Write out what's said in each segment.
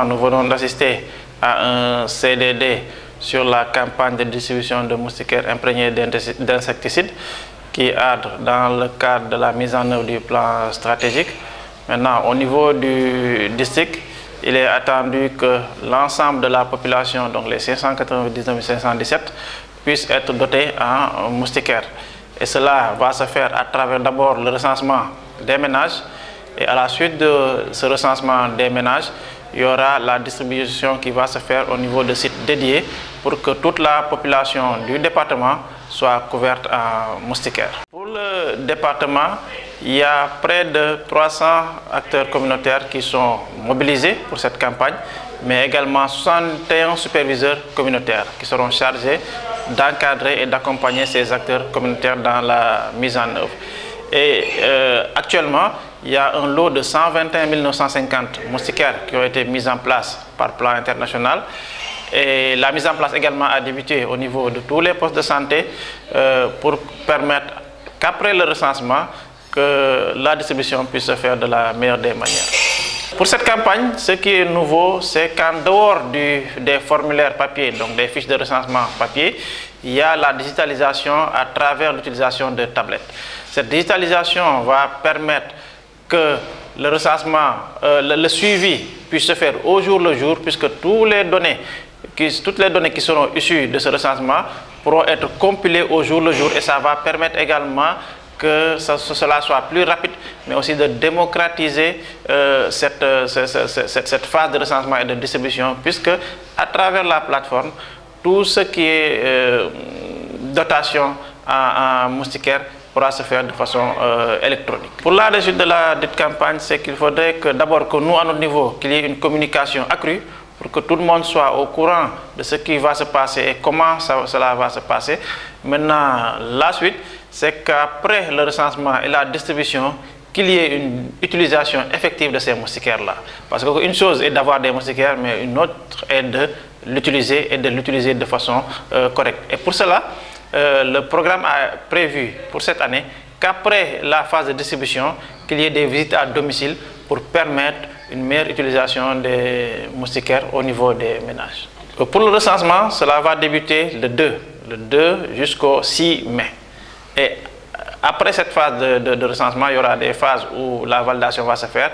nous venons d'assister à un CDD sur la campagne de distribution de moustiquaires imprégnés d'insecticides qui entre dans le cadre de la mise en œuvre du plan stratégique. Maintenant, au niveau du district, il est attendu que l'ensemble de la population, donc les 599 517, puissent être dotés en moustiquaires. Et cela va se faire à travers d'abord le recensement des ménages. Et à la suite de ce recensement des ménages, il y aura la distribution qui va se faire au niveau de sites dédiés pour que toute la population du département soit couverte en moustiquaires. Pour le département, il y a près de 300 acteurs communautaires qui sont mobilisés pour cette campagne, mais également 61 superviseurs communautaires qui seront chargés d'encadrer et d'accompagner ces acteurs communautaires dans la mise en œuvre. Et actuellement, il y a un lot de 121 950 moustiquaires qui ont été mis en place par plan international. Et la mise en place également a débuté au niveau de tous les postes de santé pour permettre qu'après le recensement, que la distribution puisse se faire de la meilleure des manières. Pour cette campagne, ce qui est nouveau, c'est qu'en dehors des formulaires papier, donc des fiches de recensement papier, il y a la digitalisation à travers l'utilisation de tablettes. Cette digitalisation va permettre que le recensement, le suivi puisse se faire au jour le jour, puisque toutes les données qui seront issues de ce recensement pourront être compilées au jour le jour, et ça va permettre également que cela soit plus rapide, mais aussi de démocratiser cette phase de recensement et de distribution, puisque à travers la plateforme, tout ce qui est dotation en moustiquaires pourra se faire de façon électronique. Pour la réussite de la dite campagne, c'est qu'il faudrait que d'abord que nous, à notre niveau, qu'il y ait une communication accrue pour que tout le monde soit au courant de ce qui va se passer et comment cela va se passer. Maintenant, la suite, c'est qu'après le recensement et la distribution, qu'il y ait une utilisation effective de ces moustiquaires-là. Parce qu'une chose est d'avoir des moustiquaires, mais une autre est de l'utiliser et de l'utiliser de façon correcte. Et pour cela, le programme a prévu pour cette année qu'après la phase de distribution, qu'il y ait des visites à domicile pour permettre une meilleure utilisation des moustiquaires au niveau des ménages. Pour le recensement, cela va débuter le 2 jusqu'au 6 mai. Et après cette phase de recensement, il y aura des phases où la validation va se faire.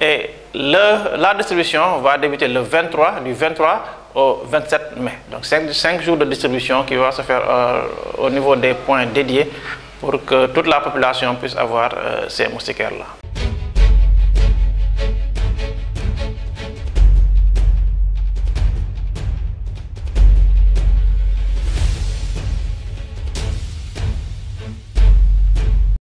Et la distribution va débuter le 23, du 23 au 27 mai. Donc 5 jours de distribution qui va se faire au niveau des points dédiés pour que toute la population puisse avoir ces moustiquaires-là.